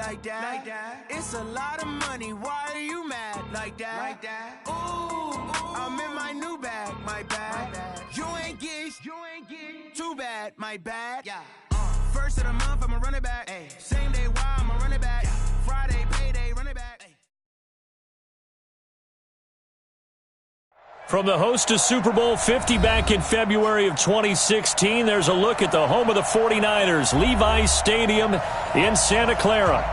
like that. It's a lot of money, why are you mad like that? Ooh, I'm in my new bag, my bad. You ain't get too bad, my bad. First of the month, I'ma run it back. Same day, why I'ma run it back. Friday, payday, run it back. From the host to Super Bowl 50 back in February of 2016, there's a look at the home of the 49ers, Levi's Stadium in Santa Clara.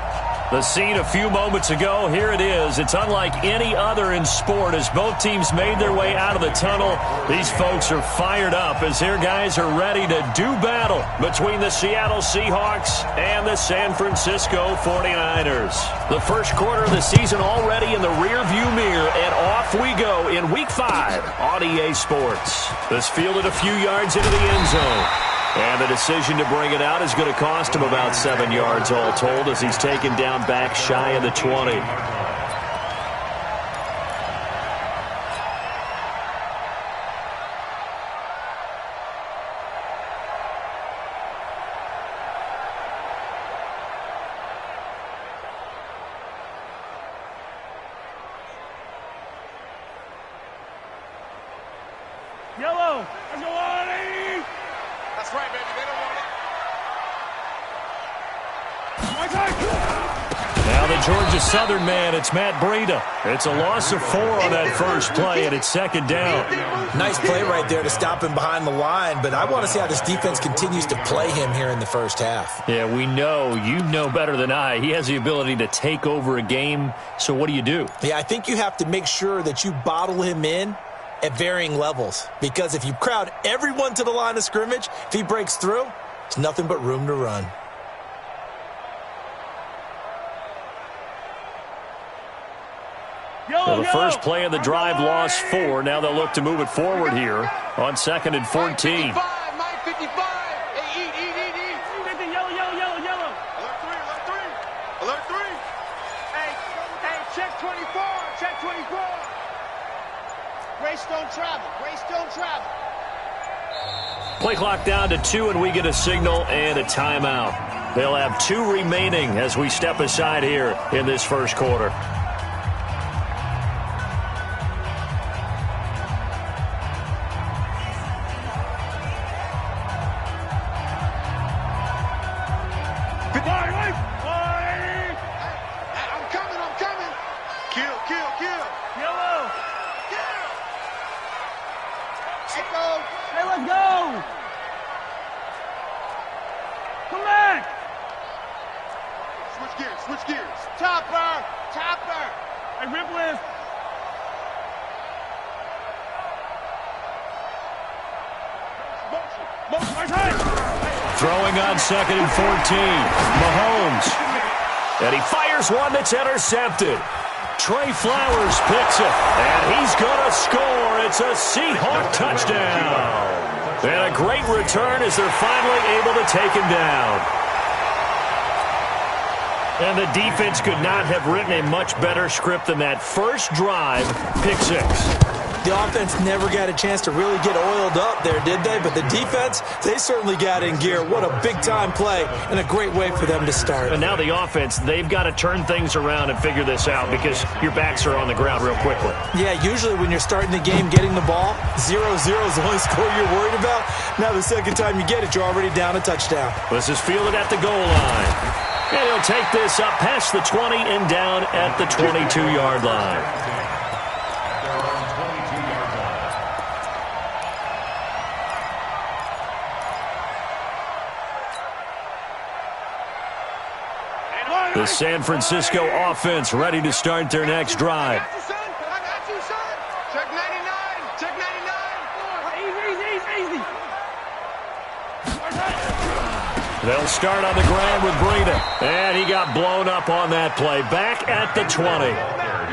The scene a few moments ago, here it is. It's unlike any other in sport as both teams made their way out of the tunnel. These folks are fired up as their guys are ready to do battle between the Seattle Seahawks and the San Francisco 49ers. The first quarter of the season already in the rearview mirror, and off we go in Week 5 on EA Sports. This fielded a few yards into the end zone. And the decision to bring it out is going to cost him about 7 yards all told as he's taken down back shy of the 20. Yellow, let's go on, Eddie! That's right, baby. They don't want it. Now the Georgia Southern man, it's Matt Breida. It's a loss of 4 on that first play, and it's second down. Nice play right there to stop him behind the line, but I want to see how this defense continues to play him here in the first half. Yeah, we know. You know better than I. He has the ability to take over a game, so what do you do? Yeah, I think you have to make sure that you bottle him in at varying levels, because if you crowd everyone to the line of scrimmage, if he breaks through, it's nothing but room to run. So the first play of the drive lost 4. Now they'll look to move it forward here on 2nd and 14. 55, Mike 55. Hey, eat. Yellow. Alert 3. Hey, check 24. Check 24. Grace don't travel. Play clock down to 2, and we get a signal and a timeout. They'll have 2 remaining as we step aside here in this first quarter. I'm coming. Kill. Yellow. Hey, let's go. Come back. Switch gears. Topper. Hey, rip list. Motion. Right side. Throwing on 2nd and 14. Mahomes. And he fires one that's intercepted. Trey Flowers picks it, and he's going to score. It's a Seahawk touchdown. And a great return as they're finally able to take him down. And the defense could not have written a much better script than that first drive, pick 6. The offense never got a chance to really get oiled up there, did they? But the defense, they certainly got in gear. What a big-time play and a great way for them to start. And now the offense, they've got to turn things around and figure this out because your backs are on the ground real quickly. Yeah, usually when you're starting the game getting the ball, 0-0 is the only score you're worried about. Now the second time you get it, you're already down a touchdown. This is fielded at the goal line. And he'll take this up past the 20 and down at the 22-yard line. The San Francisco offense ready to start their next drive. I got you, son. Check 99. Easy. They'll start on the ground with Breida. And he got blown up on that play. Back at the 20.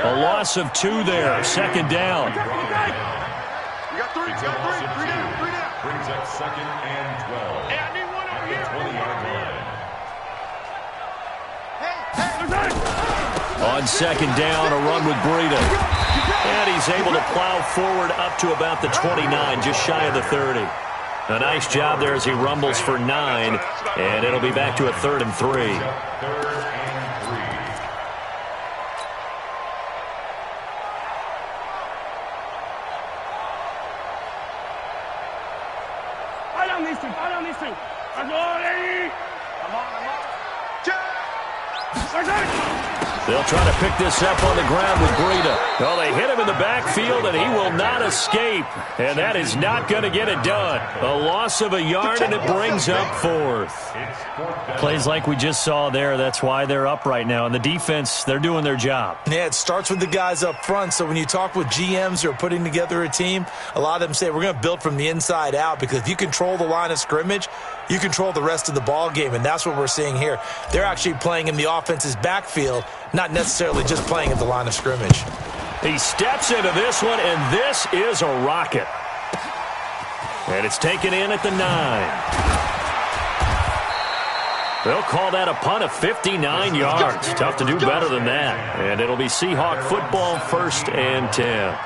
A loss of 2 there. Second down. You got 3. Three down. Brings up 2nd and 12. Hey, I need one over here. 20-yard line. On second down, a run with Breida. And he's able to plow forward up to about the 29, just shy of the 30. A nice job there as he rumbles for 9, and it'll be back to a 3rd and 3. down these two. Foul down these two. Let's go, lady. Come on. They'll try to pick this up on the ground with Breida. Well, they hit him in the backfield, and he will not escape. And that is not going to get it done. A loss of a yard, and it brings up fourth. Plays like we just saw there. That's why they're up right now. And the defense, they're doing their job. Yeah, it starts with the guys up front. So when you talk with GMs who are putting together a team, a lot of them say we're going to build from the inside out, because if you control the line of scrimmage, you control the rest of the ball game, and that's what we're seeing here. They're actually playing in the offense's backfield, not necessarily just playing at the line of scrimmage. He steps into this one, and this is a rocket. And it's taken in at the 9. They'll call that a punt of 59 yards. Tough to do better than that. And it'll be Seahawk football, 1st and 10.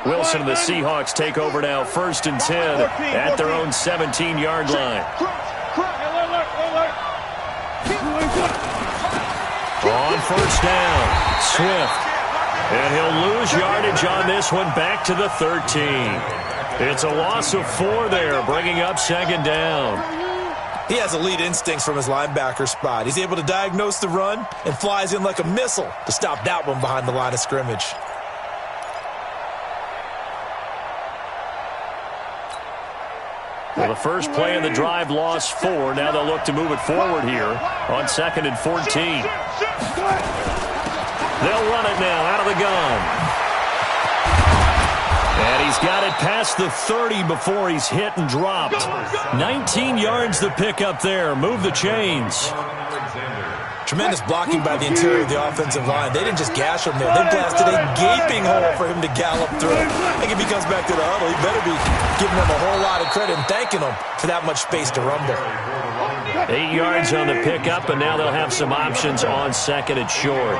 Wilson and the Seahawks take over now, 1st and 10 at their own 17-yard line. On 1st down, Swift. And he'll lose yardage on this one, back to the 13. It's a loss of 4 there, bringing up 2nd down. He has elite instincts from his linebacker spot. He's able to diagnose the run and flies in like a missile to stop that one behind the line of scrimmage. Well, the first play of the drive lost 4. Now they'll look to move it forward here on 2nd and 14. They'll run it now out of the gun. And he's got it past the 30 before he's hit and dropped. 19 yards to pick up there. Move the chains. Tremendous blocking by the interior of the offensive line. They didn't just gash him there. They blasted a gaping hole for him to gallop through. I think if he comes back to the huddle, he better be giving them a whole lot of credit and thanking them for that much space to rumble. 8 yards on the pickup, and now they'll have some options on 2nd and short.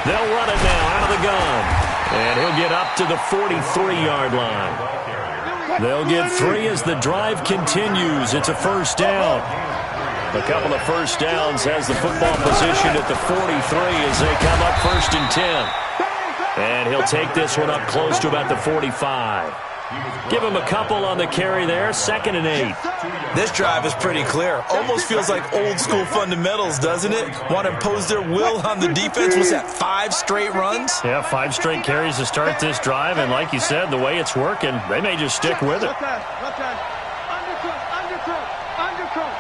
They'll run it now out of the gun. And he'll get up to the 43-yard line. They'll get 3 as the drive continues. It's a 1st down. A couple of 1st downs has the football position at the 43 as they come up 1st and 10. And he'll take this one up close to about the 45. Give him a couple on the carry there, 2nd and 8. This drive is pretty clear. Almost feels like old school fundamentals, doesn't it? Want to impose their will on the defense. Was that 5 straight runs? Yeah, 5 straight carries to start this drive. And like you said, the way it's working, they may just stick with it. Undercoat.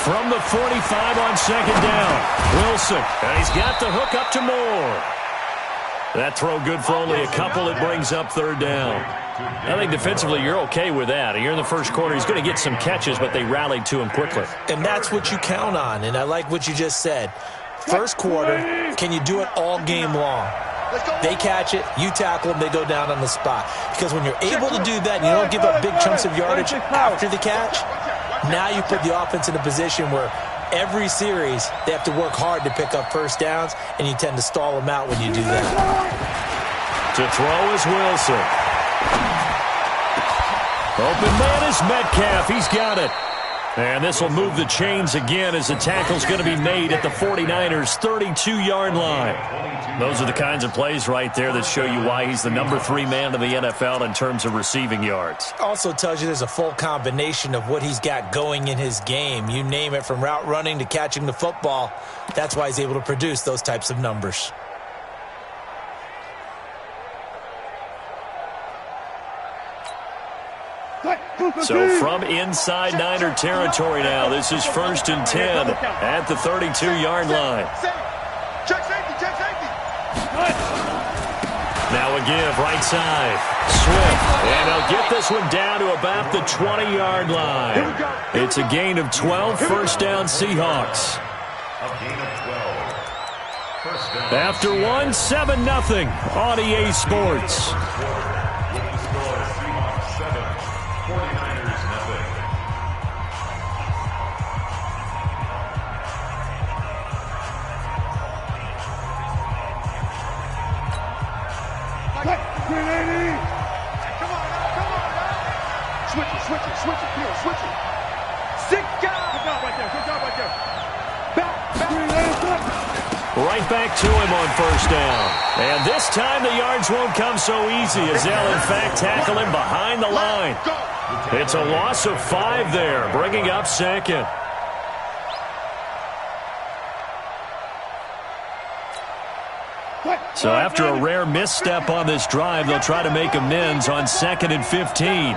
From the 45 on 2nd down, Wilson. And he's got the hook up to Moore. That throw good for only a couple. It brings up 3rd down. I think defensively you're okay with that. You're in the first quarter. He's going to get some catches, but they rallied to him quickly. And that's what you count on, and I like what you just said. First quarter, can you do it all game long? They catch it, you tackle them, they go down on the spot. Because when you're able to do that and you don't give up big chunks of yardage after the catch, now you put the offense in a position where every series they have to work hard to pick up 1st downs, and you tend to stall them out when you do that. To throw is Wilson. Open man is Metcalf. He's got it. And this will move the chains again as the tackle's going to be made at the 49ers' 32-yard line. Those are the kinds of plays right there that show you why he's the number 3 man in the NFL in terms of receiving yards. Also tells you there's a full combination of what he's got going in his game. You name it, from route running to catching the football. That's why he's able to produce those types of numbers. So from inside Niner territory now, this is 1st and 10 at the 32-yard line. Check safety. Now a give right side. Swift. And they'll get this one down to about the 20-yard line. It's a gain of 12, 1st down Seahawks. After 7-0 on EA Sports. back to him on first down. And this time the yards won't come so easy as they'll, in fact, tackle him behind the line. It's a loss of 5 there, bringing up second. So after a rare misstep on this drive, they'll try to make amends on 2nd and 15.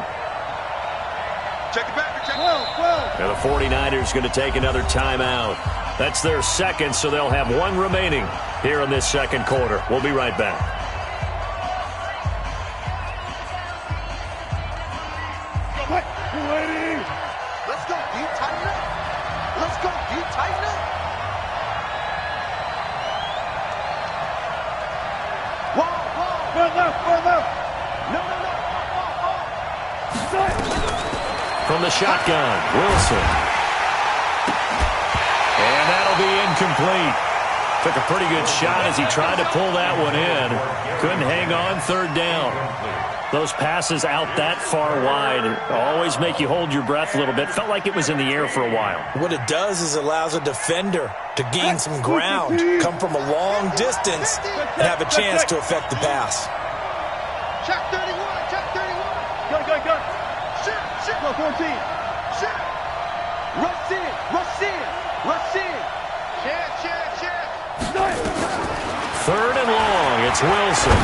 Check it back. Check it. And the 49ers going to take another timeout. That's their second, so they'll have 1 remaining here in this second quarter. We'll be right back. Let's go, deep, tighten up. Let's go, deep, tighten up. No. From the shotgun, Wilson. And that'll be incomplete. Took a pretty good shot as he tried to pull that one in. Couldn't hang on, third down. Those passes out that far wide always make you hold your breath a little bit. Felt like it was in the air for a while. What it does is allows a defender to gain some ground, come from a long distance, and have a chance to affect the pass. Check 31. Go. Shit. Go 14. Shit. Rush in. Check. Third and long. It's Wilson.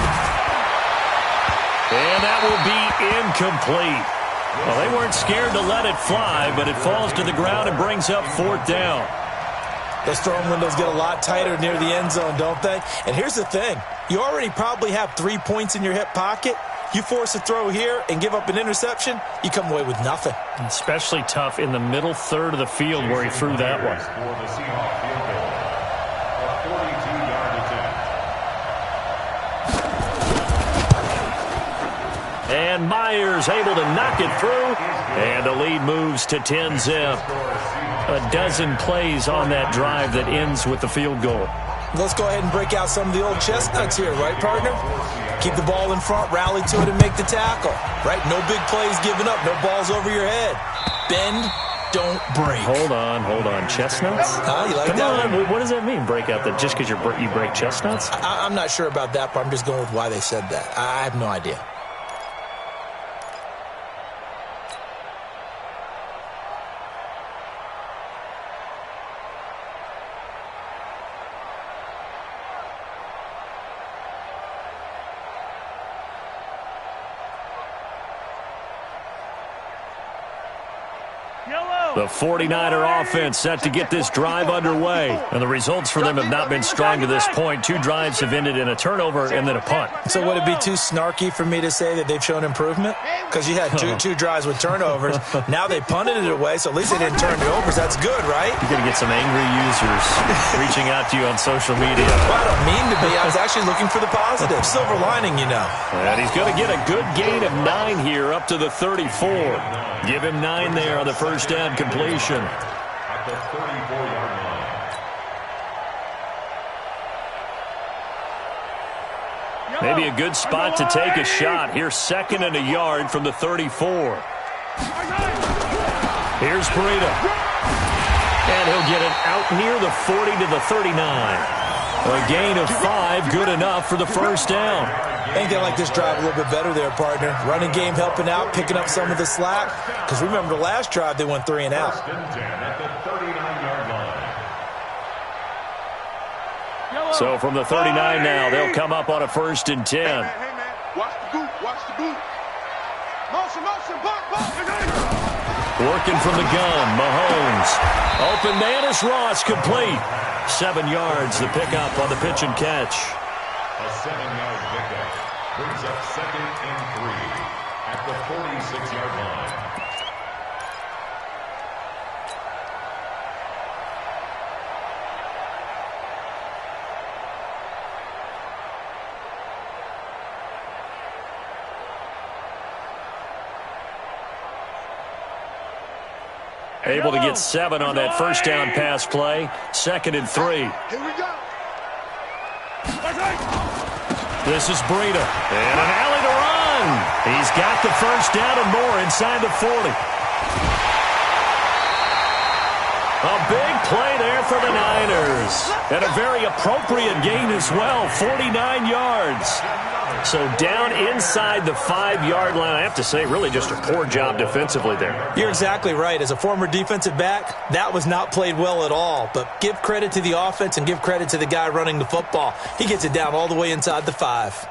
And that will be incomplete. Well, they weren't scared to let it fly, but it falls to the ground and brings up 4th down. Those throwing windows get a lot tighter near the end zone, don't they? And here's the thing. You already probably have 3 points in your hip pocket. You force a throw here and give up an interception, you come away with nothing. Especially tough in the middle third of the field where he threw that one. For the Seahawks field goal, a 42-yard attempt. And Myers able to knock it through. And the lead moves to 10-zip. A dozen plays on that drive that ends with the field goal. Let's go ahead and break out some of the old chestnuts here, right, partner? Keep the ball in front, rally to it, and make the tackle, right? No big plays given up, no balls over your head. Bend, don't break. Hold on. Chestnuts? You like Come that on. one? What does that mean, break out? That just because you break chestnuts? I'm not sure about that, but I'm just going with why they said that. I have no idea. The 49er offense set to get this drive underway. And the results for them have not been strong to this point. 2 drives have ended in a turnover and then a punt. So would it be too snarky for me to say that they've shown improvement? Because you had two drives with turnovers. Now they punted it away, so at least they didn't turn it over. So that's good, right? You're going to get some angry users reaching out to you on social media. Well, I don't mean to be. I was actually looking for the positive. Silver lining, you know. And he's going to get a good gain of 9 here up to the 34. Give him 9 there on the first down completion. At the 34-yard line. Maybe a good spot to take a shot. Here's 2nd and a yard from the 34. Here's Breida. And he'll get it out near the 40 to the 39. A gain of 5, good enough for the first down. I think they like this drive a little bit better there, partner. Running game helping out, picking up some of the slack. Because remember, the last drive, they went 3 and out. First and 10 at the 39-yard line. So from the 39 now, they'll come up on a 1st and 10. Hey, man. Watch the boot. Motion, block. Working from the gun, Mahomes. Open man is Ross, complete. 7 yards, the pickup on the pitch and catch. A 7-yard pickup brings up 2nd and 3 at the 46-yard line. Able to get 7 on that first down pass play. 2nd and 3. Here we go. This is Breida. And an alley to run. He's got the first down and more inside the 40. A big play there there for the Niners. And a very appropriate gain as well, 49 yards. So down inside the 5-yard line. I have to say, really just a poor job defensively there. You're exactly right. As a former defensive back, that was not played well at all. But give credit to the offense and give credit to the guy running the football. He gets it down all the way inside the 5.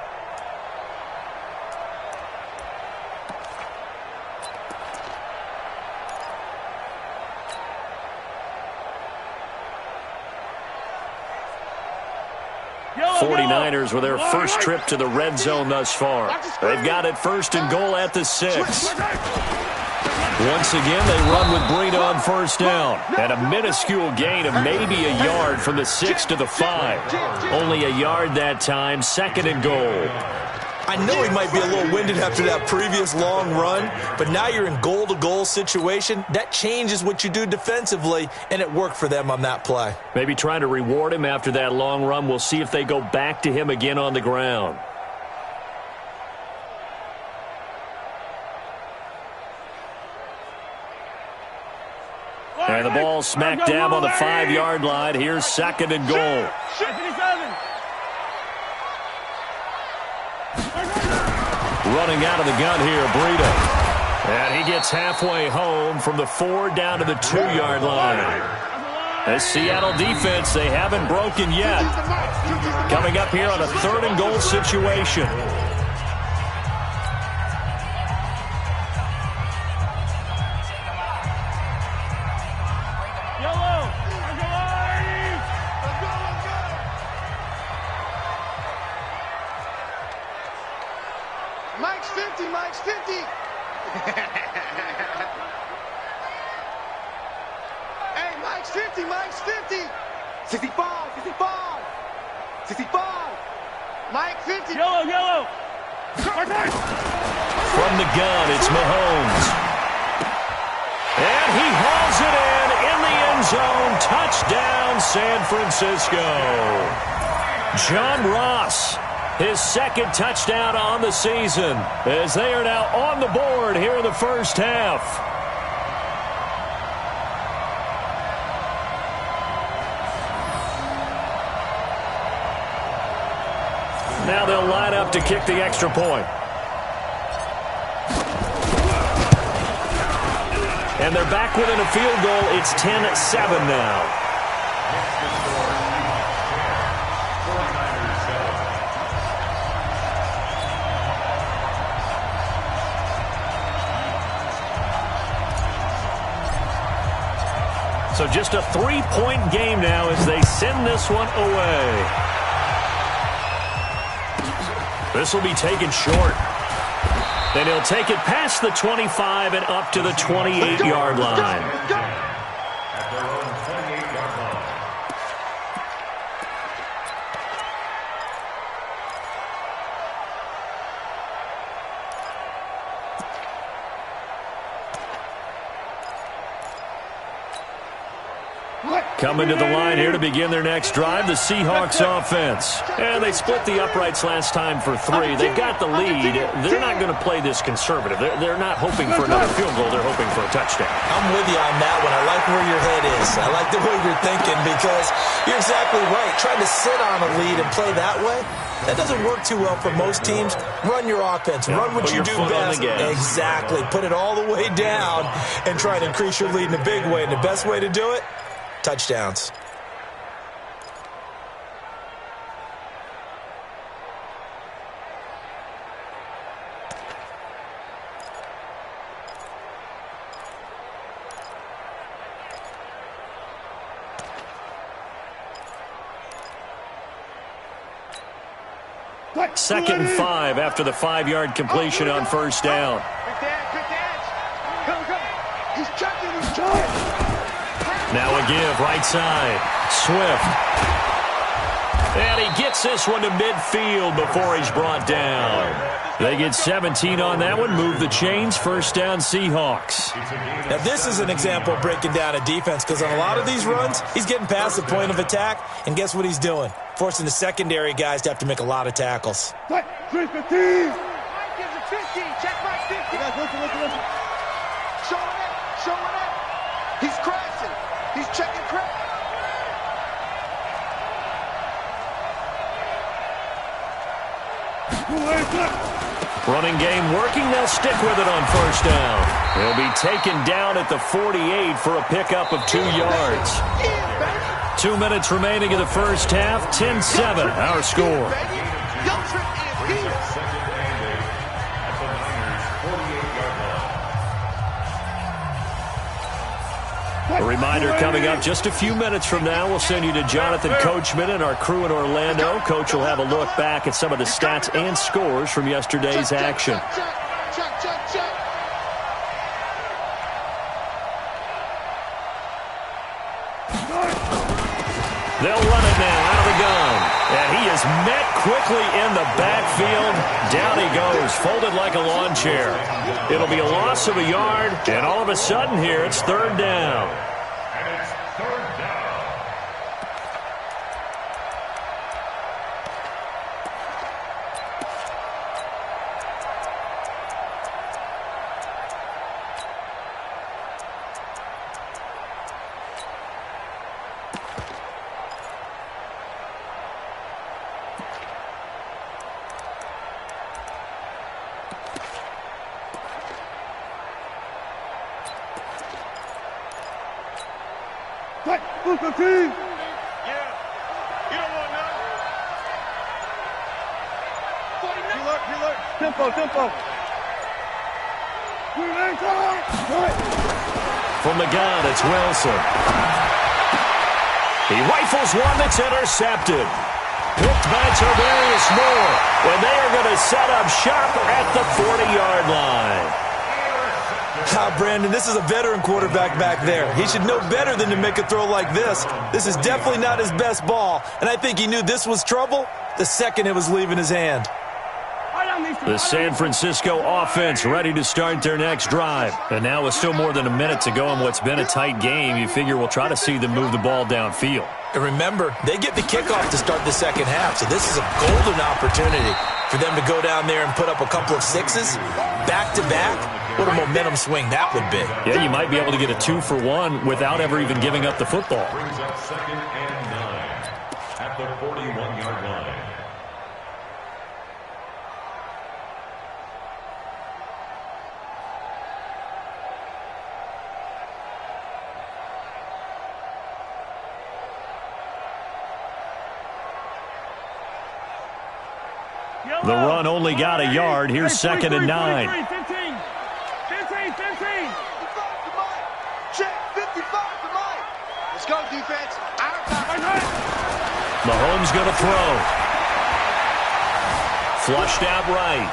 The 49ers with their first trip to the red zone thus far. They've got it 1st and goal at the 6. Once again, they run with Breida on 1st down. And a minuscule gain of maybe a yard from the 6 to the 5. Only a yard that time, 2nd and goal. I know he might be a little winded after that previous long run, but now you're in goal-to-goal situation. That changes what you do defensively, and it worked for them on that play. Maybe trying to reward him after that long run. We'll see if they go back to him again on the ground. And the ball smack dab on the 5-yard line. Here's 2nd and goal. Running out of the gun here, Breida. And he gets halfway home from the 4 down to the 2-yard line. This Seattle defense, they haven't broken yet. Coming up here on a 3rd and goal situation. Mike's 50, Mike's 50. Hey, Mike's 50, Mike's 50. 65, 65. 65. Mike 50. Yellow. From the gun, it's Mahomes. And he hauls it in the end zone. Touchdown, San Francisco. John Ross. His 2nd touchdown on the season as they are now on the board here in the first half. Now they'll line up to kick the extra point. And they're back within a field goal. It's 10-7 now. So just a 3-point game now as they send this one away. This will be taken short. And he'll take it past the 25 and up to the 28-yard line. Coming to the line here to begin their next drive, the Seahawks offense. And they split the uprights last time for 3. They've got the lead. They're not going to play this conservative. They're not hoping for another field goal. They're hoping for a touchdown. I'm with you on that one. I like where your head is. I like the way you're thinking because you're exactly right. Trying to sit on a lead and play that way, that doesn't work too well for most teams. Run your offense. Run what you do best. Exactly. Put it all the way down and try to increase your lead in a big way. And the best way to do it, touchdowns. Second and 5 after the 5-yard completion on 1st down. Good catch. Come. He's checking. Now a give, right side. Swift. And he gets this one to midfield before he's brought down. They get 17 on that one, move the chains, 1st down Seahawks. Now this is an example of breaking down a defense because on a lot of these runs, he's getting past the point of attack, and guess what he's doing? Forcing the secondary guys to have to make a lot of tackles. 315. Mike gives it 50. Check Mike 50. Listen. Showing it. He's crashing. He's checking crack. Running game working. They'll stick with it on first down. He'll be taken down at the 48 for a pickup of 2 yards. 2 minutes remaining in the first half. 10-7, our score. A reminder coming up just a few minutes from now. We'll send you to Jonathan Coachman and our crew in Orlando. Coach will have a look back at some of the stats and scores from yesterday's action. They'll run it now out of the gun. And he is met quickly in the backfield. Down he goes, folded like a lawn chair. It'll be a loss of a yard, and all of a sudden here it's third down. And it's third down. Yeah. You don't want none. Tempo. From the gun, it's Wilson. He rifles one that's intercepted. Picked by Tavarius Moore. And they are going to set up shop at the 40-yard line. Brandon, this is a veteran quarterback back there. He should know better than to make a throw like this. This is definitely not his best ball, and I think he knew this was trouble the second it was leaving his hand. The San Francisco offense ready to start their next drive. And now with still more than a minute to go in what's been a tight game, you figure we'll try to see them move the ball downfield. And remember, they get the kickoff to start the second half, so this is a golden opportunity for them to go down there and put up a couple of sixes back-to-back. What a momentum swing that would be. Yeah, you might be able to get a 2-for-1 without ever even giving up the football. Brings up 2nd and 9 at the 41-yard line. The run only got a yard. Here's 2nd and 9. 15. Check, 55 to Mike. Let's go, defense. Mahomes going to throw. Flushed out right.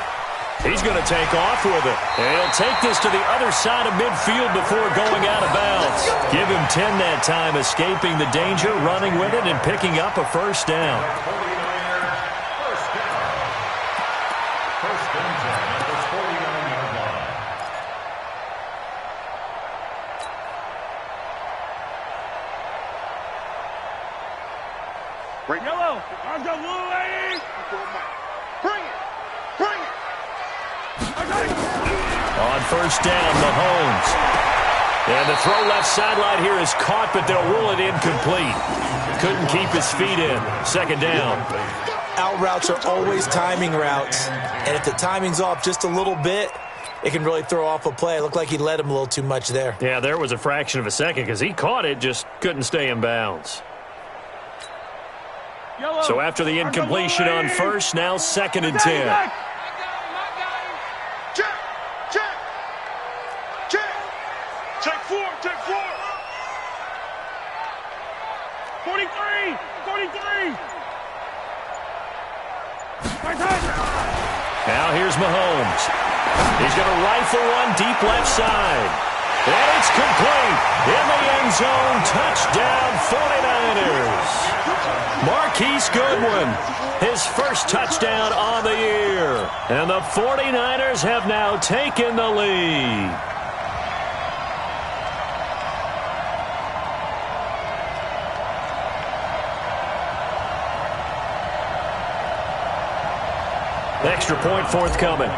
He's going to take off with it. And he'll take this to the other side of midfield before going out of bounds. Give him 10 that time, escaping the danger, running with it, and picking up a first down. First and 10 at the 49-yard line. Break. Yellow. Let's go, blue lady. Bring it. On first down, Mahomes. And the throw left sideline here is caught, but they'll rule it incomplete. Couldn't keep his feet in. 2nd down. Out routes are always timing routes, and if the timing's off just a little bit, it can really throw off a play. It looked like he led him a little too much there. Yeah, there was a fraction of a second because he caught it, just couldn't stay in bounds. Yellow. So after the incompletion on first, now 2nd and 10. Check. 43. Now here's Mahomes. He's going to rifle one deep left side. And it's complete. In the end zone, touchdown 49ers. Marquise Goodwin, his first touchdown on the year. And the 49ers have now taken the lead. Extra point forthcoming.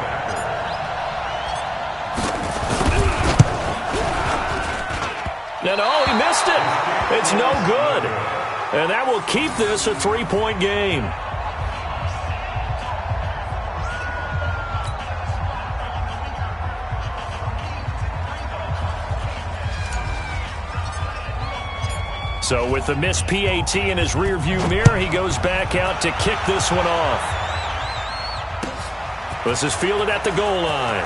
And oh, he missed it. It's no good. And that will keep this a 3-point game. So with the missed PAT in his rearview mirror, he goes back out to kick this one off. This is fielded at the goal line.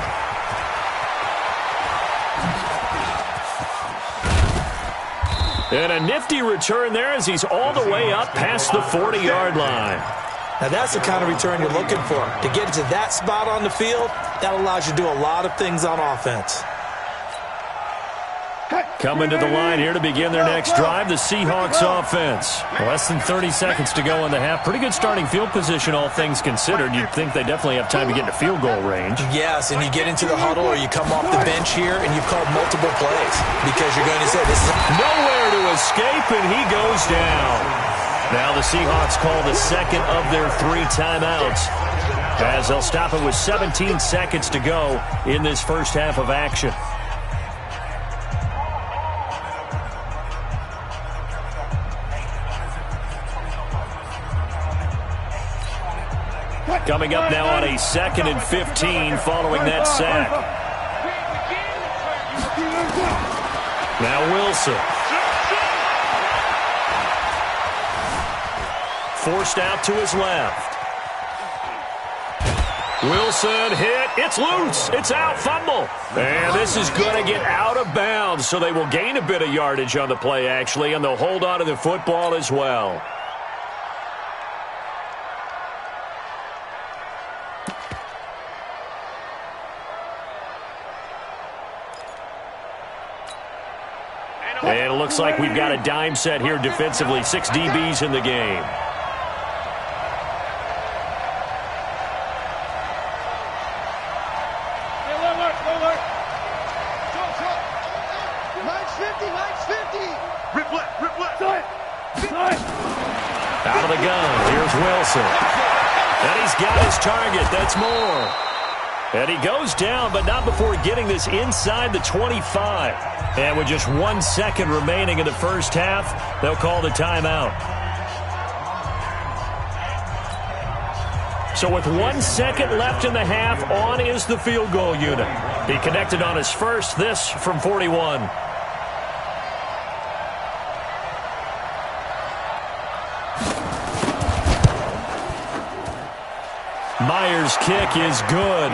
And a nifty return there as he's all the way up past the 40-yard line. Now that's the kind of return you're looking for. To get to that spot on the field, that allows you to do a lot of things on offense. Coming to the line here to begin their next drive, the Seahawks offense. Less than 30 seconds to go in the half. Pretty good starting field position, all things considered. You'd think they definitely have time to get into field goal range. Yes, and you get into the huddle or you come off the bench here and you've called multiple plays because you're going to say this is nowhere to escape, and he goes down. Now the Seahawks call the second of their 3 timeouts as they'll stop it with 17 seconds to go in this first half of action. Coming up now on a 2nd and 15 following that sack. Now Wilson. Forced out to his left. Wilson hit. It's loose. It's out. Fumble. And this is going to get out of bounds, so they will gain a bit of yardage on the play, actually, and they'll hold on to the football as well. And it looks like we've got a dime set here defensively. 6 DBs in the game. Out of the gun. Here's Wilson. And he's got his target. That's Moore. And he goes down, but not before getting this inside the 25. And with just 1 second remaining in the first half, they'll call the timeout. So with 1 second left in the half, on is the field goal unit. He connected on his first, this from 41. Myers' kick is good,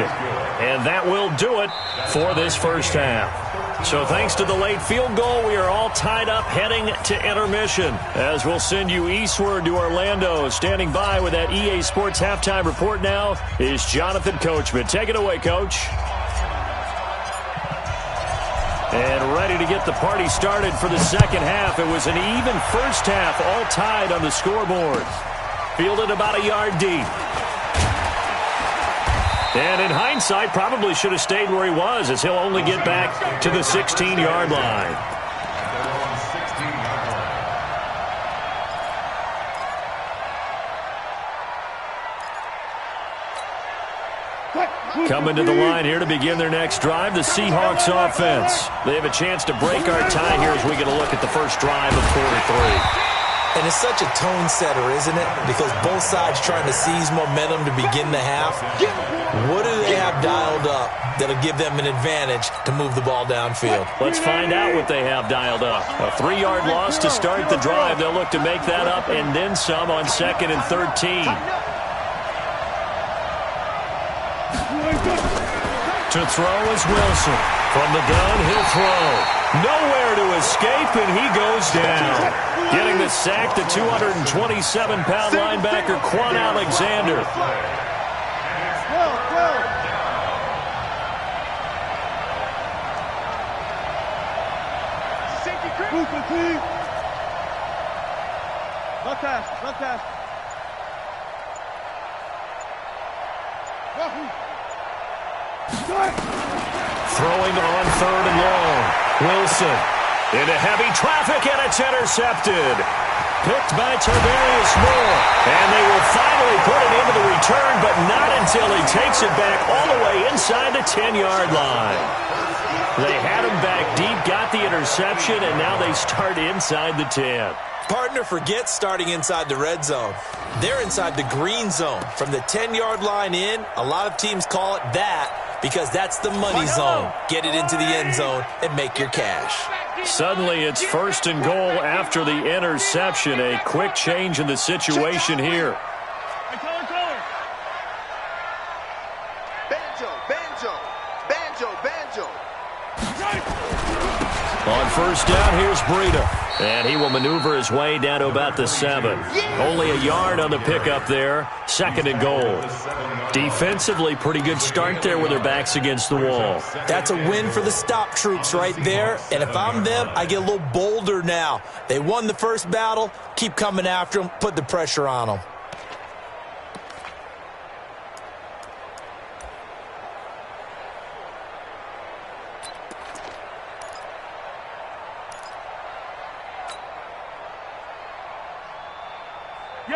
and that will do it for this first half. So thanks to the late field goal, we are all tied up heading to intermission, as we'll send you eastward to Orlando. Standing by with that EA Sports halftime report now is Jonathan Coachman. Take it away, Coach. And ready to get the party started for the second half. It was an even first half, all tied on the scoreboard. Fielded about a yard deep. And in hindsight, probably should have stayed where he was, as he'll only get back to the 16-yard line. Coming to the line here to begin their next drive, the Seahawks offense. They have a chance to break our tie here as we get a look at the first drive of 43. And it's such a tone setter, isn't it? Because both sides trying to seize momentum to begin the half. What do they have dialed up that'll give them an advantage to move the ball downfield? Let's find out what they have dialed up. A 3-yard loss to start the drive. They'll look to make that up and then some on 2nd and 13. To throw is Wilson. From the gun, he'll throw. Nowhere to escape, and he goes down. Getting the sack, the 227-pound linebacker, Quan Alexander. Throwing on 3rd and long. Wilson into heavy traffic, and it's intercepted. Picked by Tarvarius Moore. And they will finally put it into the return, but not until he takes it back all the way inside the 10-yard line. They had him back deep, got the interception, and now they start inside the 10. Partner, forget starting inside the red zone. They're inside the green zone. From the 10-yard line in, a lot of teams call it that. because that's the money zone. Get it into the end zone and make your cash. Suddenly, it's 1st and goal after the interception. A quick change in the situation here. On 1st down, here's Breida. And he will maneuver his way down to about the 7. Only a yard on the pickup there. 2nd and goal. Defensively, pretty good start there with their backs against the wall. That's a win for the stop troops right there. And if I'm them, I get a little bolder now. They won the first battle. Keep coming after them. Put the pressure on them.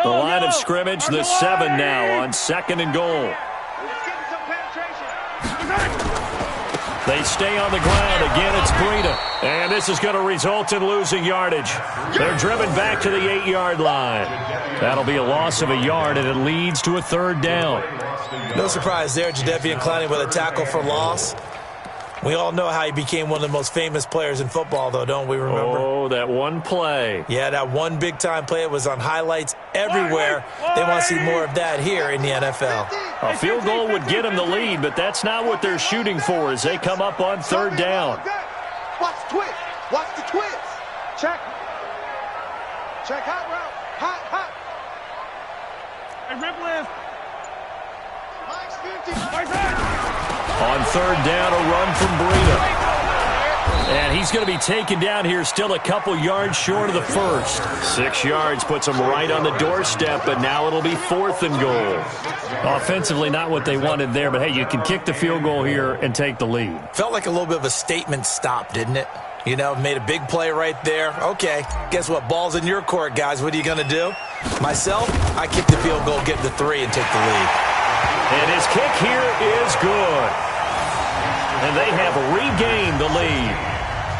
The line of scrimmage, the 7 now on 2nd and goal. They stay on the ground. Again, it's Breida. And this is going to result in losing yardage. They're driven back to the 8-yard line. That'll be a loss of a yard, and it leads to a 3rd down. No surprise there, Jadeveon Clowney with a tackle for loss. We all know how he became one of the most famous players in football, though, don't we remember? Oh, that one play. Yeah, that one big-time play. It was on highlights everywhere. They want to see more of that here in the NFL. A field goal would get them the lead, but that's not what they're shooting for as they come up on 3rd down. Watch the twist. Watch the twist. Check. Check hot route. Hot. Hey, rip lift. Mike's 50. On 3rd down, a run from Breida. And he's going to be taken down here, still a couple yards short of the 1st. 6 yards puts him right on the doorstep, but now it'll be 4th and goal. Offensively, not what they wanted there, but hey, you can kick the field goal here and take the lead. Felt like a little bit of a statement stop, didn't it? You know, made a big play right there. Okay, guess what? Ball's in your court, guys. What are you going to do? Myself, I kick the field goal, get the 3, and take the lead. And his kick here is good. And they have regained the lead.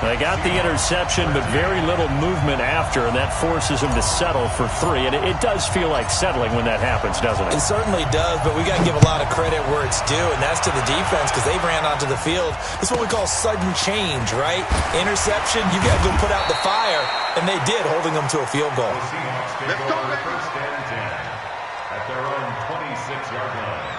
They got the interception, but very little movement after, and that forces him to settle for 3. And it does feel like settling when that happens, doesn't it? It certainly does, but we got to give a lot of credit where it's due, and that's to the defense because they ran onto the field. It's what we call sudden change, right? Interception, you got to go put out the fire, and they did, holding them to a field goal. Let's go, 1st and 10 at their own 26-yard line.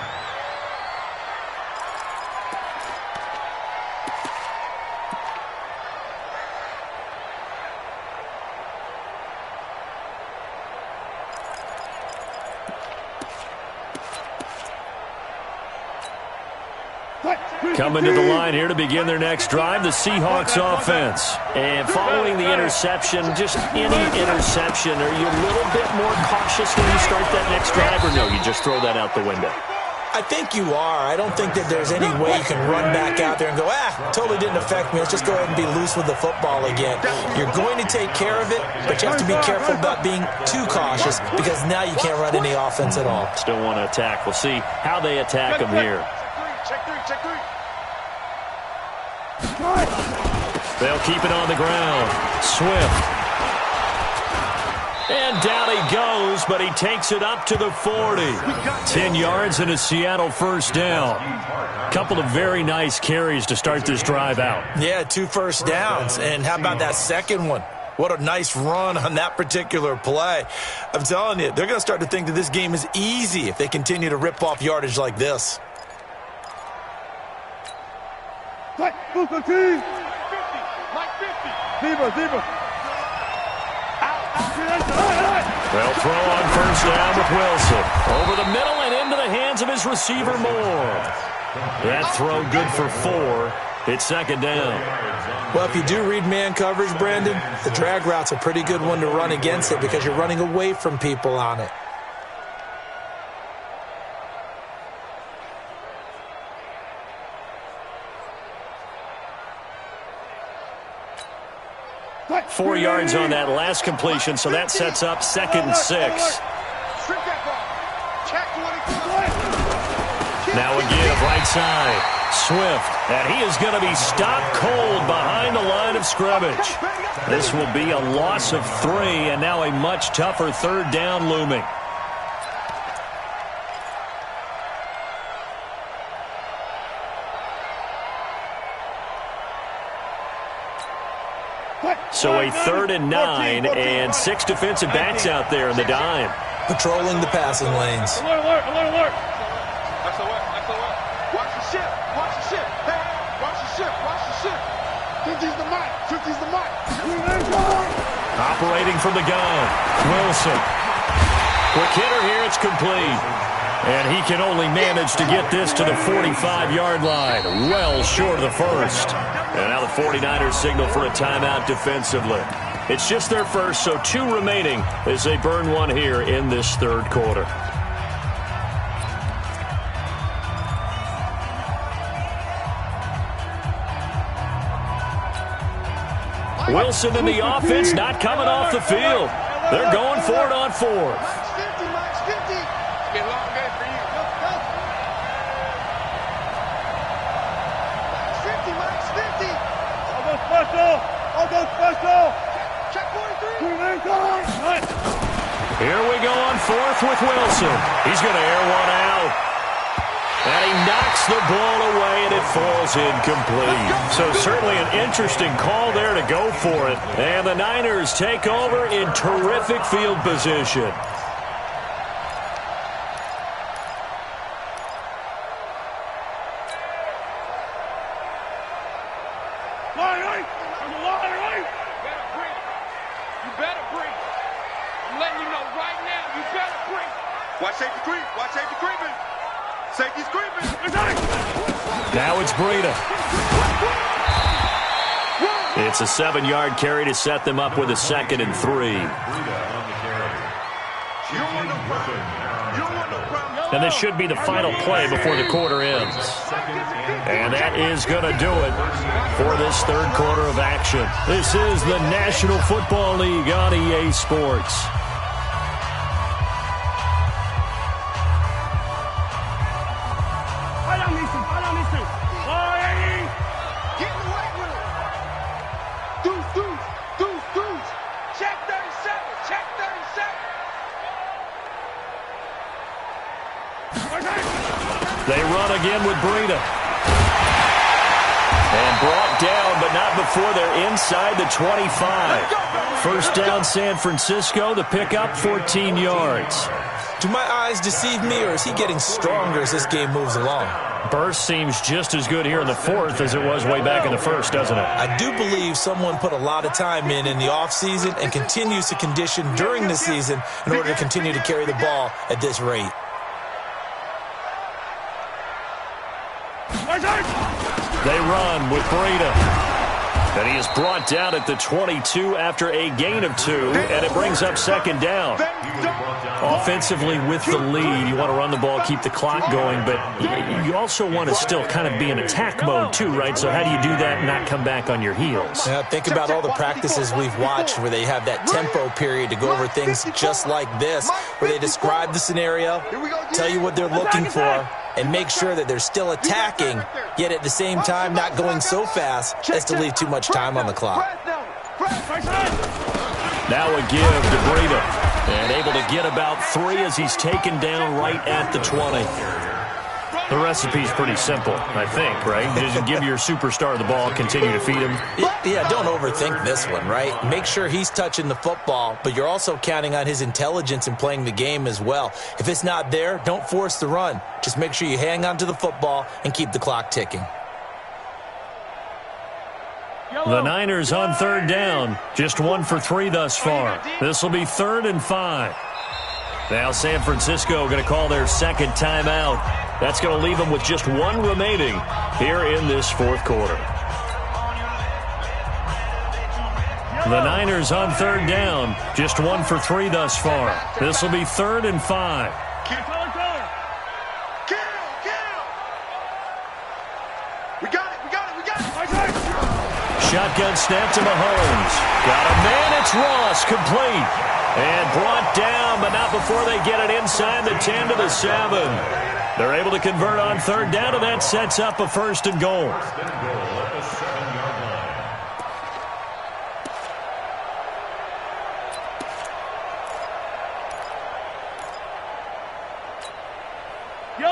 Coming to the line here to begin their next drive, the Seahawks offense. And following the interception, just any interception, are you a little bit more cautious when you start that next drive, or no, you just throw that out the window? I think you are. I don't think that there's any way you can run back out there and go, totally didn't affect me. Let's just go ahead and be loose with the football again. You're going to take care of it, but you have to be careful about being too cautious because now you can't run any offense at all. Still want to attack. We'll see how they attack them here. Check 3. They'll keep it on the ground. Swift. And down he goes, but he takes it up to the 40. 10 yards and a Seattle 1st down. Couple of very nice carries to start this drive out. Yeah, 2 first downs. And how about that second one? What a nice run on that particular play. I'm telling you, they're going to start to think that this game is easy if they continue to rip off yardage like this. Mike 50. Zebra. They'll throw on 1st down with Wilson. Over the middle and into the hands of his receiver, Moore. That throw good for 4. It's 2nd down. Well, if you do read man coverage, Brandon, the drag route's a pretty good one to run against it because you're running away from people on it. Right. 4 yards on that last completion, so that sets up 2nd and 6. Now a give, right side. Swift, and he is going to be stopped cold behind the line of scrimmage. This will be a loss of 3, and now a much tougher 3rd down looming. So a 3rd and 9 and 6 defensive backs out there in the dime. Patrolling the passing lanes. Alert. Watch the ship. Hey, watch the ship. 50's the mic. Operating from the gun, Wilson. Quick hitter here, it's complete. And he can only manage to get this to the 45-yard line, well short of the first. And now the 49ers signal for a timeout defensively. It's just their first, so 2 remaining as they burn one here in this 3rd quarter. Wilson in the offense, not coming off the field. They're going for it on 4th. Check 43. Here we go on 4th with Wilson. He's going to air one out. And he knocks the ball away, and it falls incomplete. So certainly an interesting call there to go for it. And the Niners take over in terrific field position. Now it's Breida. It's a 7-yard carry to set them up with a 2nd and 3. And this should be the final play before the quarter ends. And that is going to do it for this 3rd quarter of action. This is the National Football League on EA Sports. They run again with Breida. And brought down, but not before they're inside the 25. First down, San Francisco. The pickup, 14 yards. Do my eyes deceive me, or is he getting stronger as this game moves along? Burst seems just as good here in the 4th as it was way back in the 1st, doesn't it? I do believe someone put a lot of time in the offseason and continues to condition during the season in order to continue to carry the ball at this rate. They run with Breida. And he is brought down at the 22 after a gain of 2, and it brings up 2nd down. Offensively with the lead, you want to run the ball, keep the clock going, but you also want to still kind of be in attack mode too, right? So how do you do that and not come back on your heels? Yeah, think about all the practices we've watched where they have that tempo period to go over things just like this, where they describe the scenario, tell you what they're looking for, and make sure that they're still attacking, yet at the same time not going so fast as to leave too much time on the clock. Now a give to Breida, and able to get about 3 as he's taken down right at the 20. The recipe's pretty simple, I think, right? Just give your superstar the ball, continue to feed him. Yeah, don't overthink this one, right? Make sure he's touching the football, but you're also counting on his intelligence in playing the game as well. If it's not there, don't force the run. Just make sure you hang on to the football and keep the clock ticking. The Niners on 3rd down, just 1 for 3 thus far. This will be 3rd and 5. Now San Francisco going to call their 2nd timeout. That's going to leave them with just 1 remaining here in this 4th quarter. The Niners on 3rd down, just 1 for 3 thus far. This will be 3rd and 5. Shotgun snap to Mahomes. Got a man, it's Ross, complete. And brought down, but not before they get it inside the 10 to the 7. They're able to convert on 3rd down, and that sets up a 1st and goal.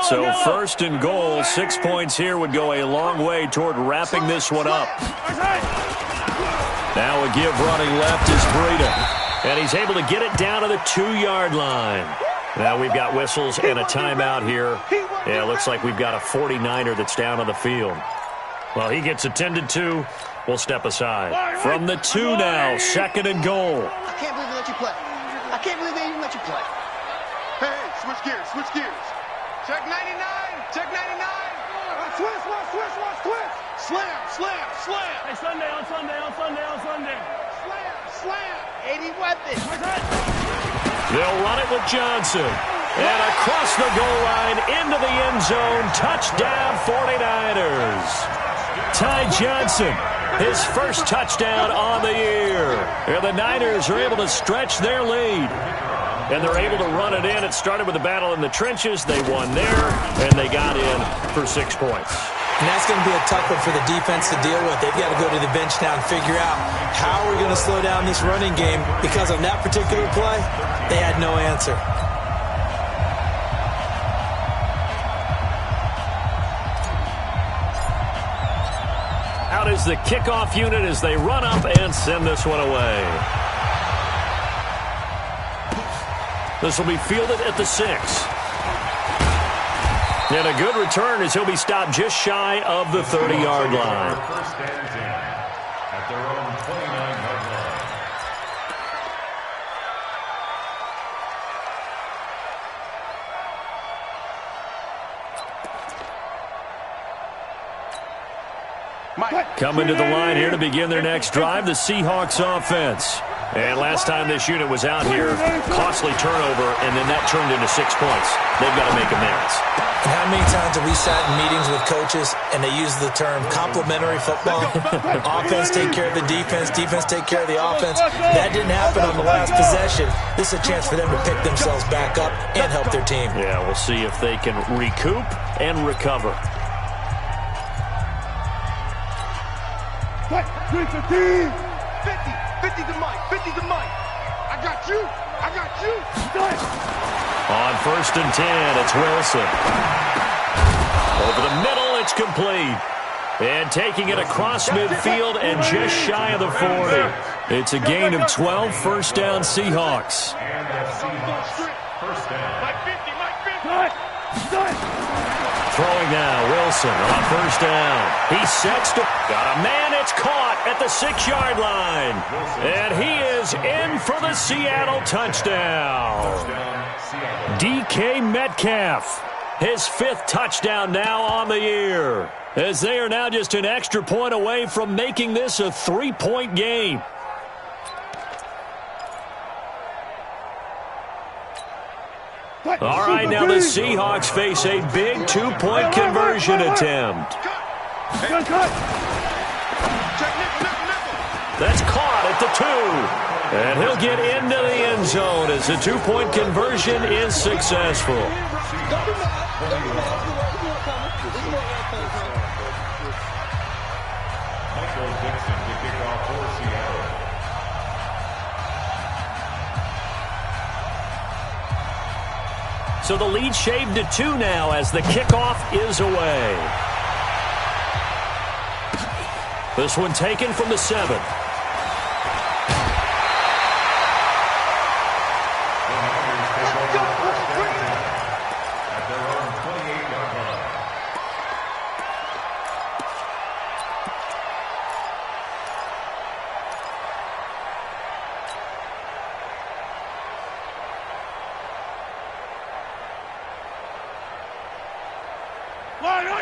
So 1st and goal, 6 points here would go a long way toward wrapping this one up. Now a give running left is Breida. And he's able to get it down to the 2-yard line. Now we've got whistles and a timeout here. Yeah, it looks like we've got a 49er that's down on the field. Well, he gets attended to. We'll step aside. From the 2 now, 2nd and goal. I can't believe they let you play. I can't believe they even let you play. Hey, switch gears, switch gears. Check 99, check 99. Twist, watch, twist, watch, twist. Slam, slam, slam. Hey, Sunday, on Sunday, on Sunday, on Sunday. Slam, slam. 80 weapons. They'll run it with Johnson. And across the goal line into the end zone. Touchdown 49ers. Ty Johnson, his first touchdown on the year. And the Niners are able to stretch their lead. And they're able to run it in. It started with a battle in the trenches. They won there, and they got in for 6 points. And that's going to be a tough one for the defense to deal with. They've got to go to the bench now and figure out how are we going to slow down this running game, because on that particular play, they had no answer. Out is the kickoff unit as they run up and send this one away. This will be fielded at the 6. And a good return as he'll be stopped just shy of the 30-yard line. First and 10 at their own 29-yard line. Coming to the line here to begin their next drive, the Seahawks offense. And last time this unit was out here, costly turnover, and then that turned into 6 points. They've got to make amends. And how many times have we sat in meetings with coaches and they use the term complementary football? Offense take care of the defense, defense take care of the offense. That didn't happen on the last possession. This is a chance for them to pick themselves back up and help their team. Yeah, we'll see if they can recoup and recover. 50, 50 to Mike, 50 to Mike. I got you, I got you. On 1st and 10, it's Wilson. Over the middle, it's complete. And taking it across midfield and just shy of the 40. It's a gain of 12, first down Seahawks. And the Seahawks first down. Mike 50, Mike 50. Throwing now, Wilson on 1st down. He sets to, got a man, it's caught at the 6-yard line. And he is in for the Seattle touchdown. DK Metcalf, his 5th touchdown now on the year. As they are now just an extra point away from making this a 3-point game. All right, now the Seahawks face a big 2-point conversion attempt. That's caught at the 2. And he'll get into the end zone as the 2-point conversion is successful. Michael Dixon to kick off for Seattle. So the lead shaved to 2 now as the kickoff is away. This one taken from the 7. At their own 28-yard line.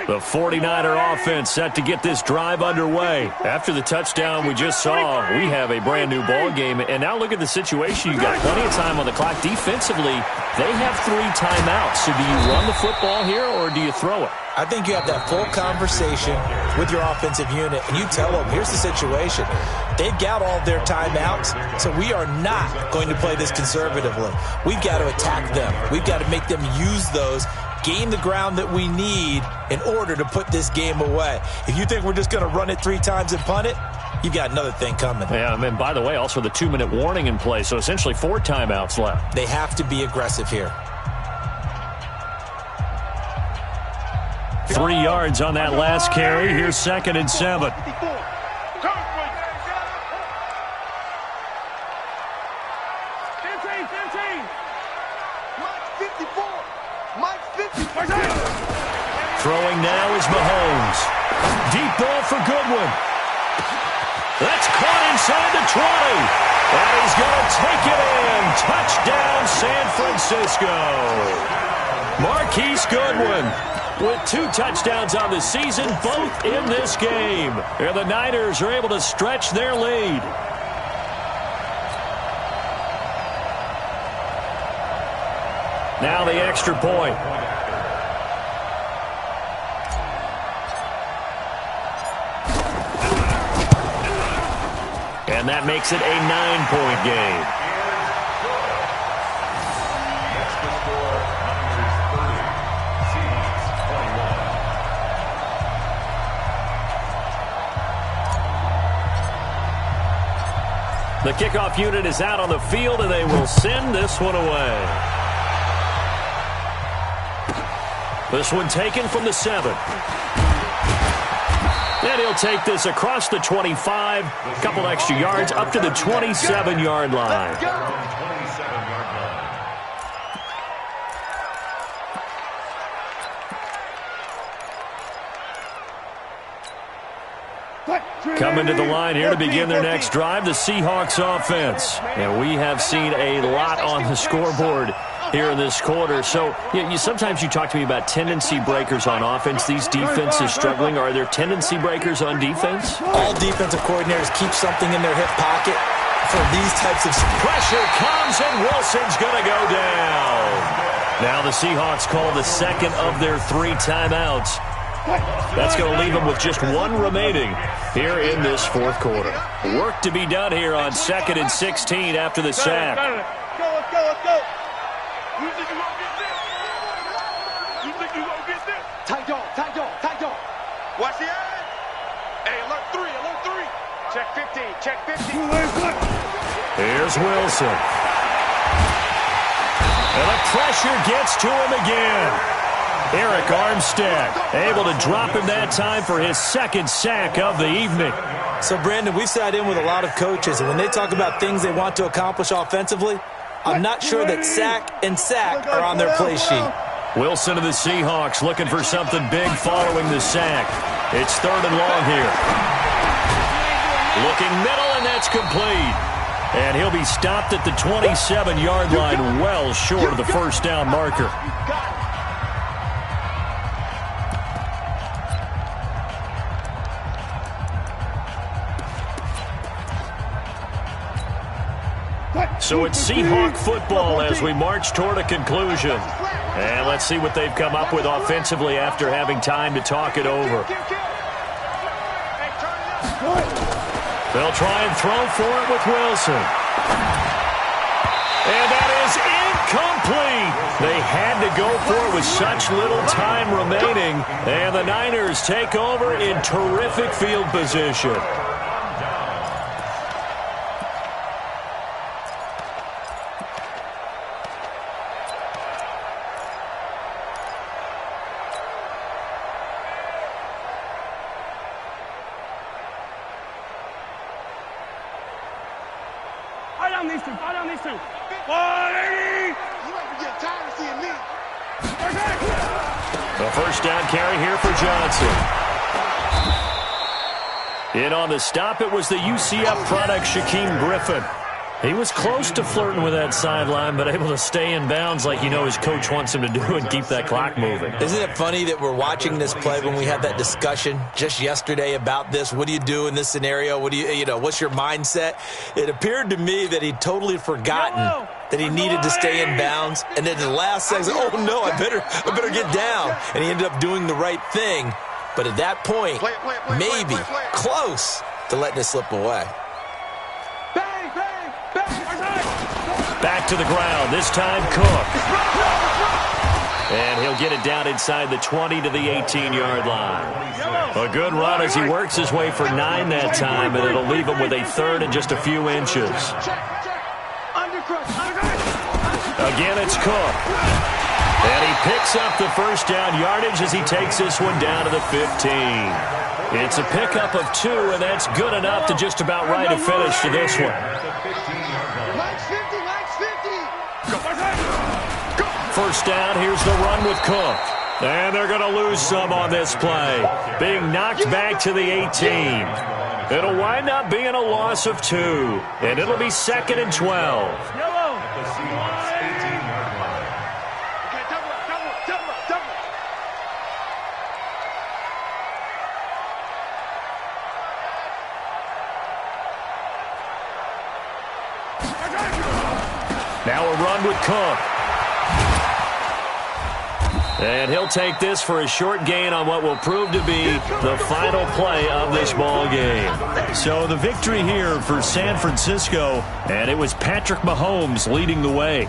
The 49er offense set to get this drive underway. After the touchdown we just saw, we have a brand new ball game. And now look at the situation. You got plenty of time on the clock. Defensively, they have 3 timeouts. So do you run the football here or do you throw it? I think you have that full conversation with your offensive unit, and you tell them, here's the situation. They've got all their timeouts, so we are not going to play this conservatively. We've got to attack them. We've got to make them use those, gain the ground that we need in order to put this game away. If you think we're just going to run it 3 times and punt it, you've got another thing coming. Yeah, and by the way, also the 2-minute warning in play, so essentially 4 timeouts left. They have to be aggressive here. 3 yards on that last carry. Here's 2nd and 7. Mike's 54. Mike's 54. Throwing now is Mahomes. Deep ball for Goodwin. That's caught inside the 20. And he's going to take it in. Touchdown, San Francisco. Marquise Goodwin with 2 touchdowns on the season, both in this game. And the Niners are able to stretch their lead. Now the extra point. And that makes it a 9-point game. That's the score. Niners 30, Seahawks 21. The kickoff unit is out on the field, and they will send this one away. This one taken from the 7. And he'll take this across the 25, a couple extra yards, up to the 27-yard line. 27-yard line. Coming to the line here to begin their next drive, the Seahawks offense. And we have seen a lot on the scoreboard here in this quarter. So sometimes you talk to me about tendency breakers on offense. These defenses struggling. Are there tendency breakers on defense? All defensive coordinators keep something in their hip pocket for these types of... Pressure comes, and Wilson's going to go down. Now the Seahawks call the second of their 3 timeouts. That's going to leave them with just 1 remaining here in this 4th quarter. Work to be done here on 2nd and 16 after the sack. Let's go. You think you gonna get this? Tight dog. Watch the eye. Hey, alert 3. Check 15. Here's Wilson. And the pressure gets to him again. Eric Armstead able to drop him that time for his 2nd sack of the evening. So, Brandon, we've sat in with a lot of coaches, and when they talk about things they want to accomplish offensively, I'm not sure that sack and sack are on their play sheet. Wilson of the Seahawks looking for something big following the sack. It's 3rd and long here. Looking middle, and that's complete. And he'll be stopped at the 27-yard line, well short of the first down marker. So it's Seahawk football as we march toward a conclusion. And let's see what they've come up with offensively after having time to talk it over. They'll try and throw for it with Wilson. And that is incomplete. They had to go for it with such little time remaining. And the Niners take over in terrific field position. Fire down these two. 180. You might be getting tired of seeing me. The first down carry here for Johnson. In on the stop, it was the UCF product, Shaquem Griffin. He was close to flirting with that sideline, but able to stay in bounds like his coach wants him to do and keep that clock moving. Isn't it funny that we're watching this play when we had that discussion just yesterday about this? What do you do in this scenario? What do what's your mindset? It appeared to me that he'd totally forgotten that he needed to stay in bounds, and then in the last second, oh no, I better get down. And he ended up doing the right thing. But at that point, maybe close to letting it slip away. Back to the ground, this time Cook. And he'll get it down inside the 20 to the 18-yard line. A good run as he works his way for 9 that time, and it'll leave him with a third and just a few inches. Again, it's Cook. And he picks up the first down yardage as he takes this one down to the 15. It's a pickup of 2, and that's good enough to just about write a finish to this one. Mike's 50, Mike's 50. First down, here's the run with Cook. And they're going to lose some on this play. Being knocked back to the 18. It'll wind up being a loss of 2. And it'll be 2nd and 12. Now a run with Cook. And he'll take this for a short gain on what will prove to be the final play of this ball game. So the victory here for San Francisco, and it was Patrick Mahomes leading the way.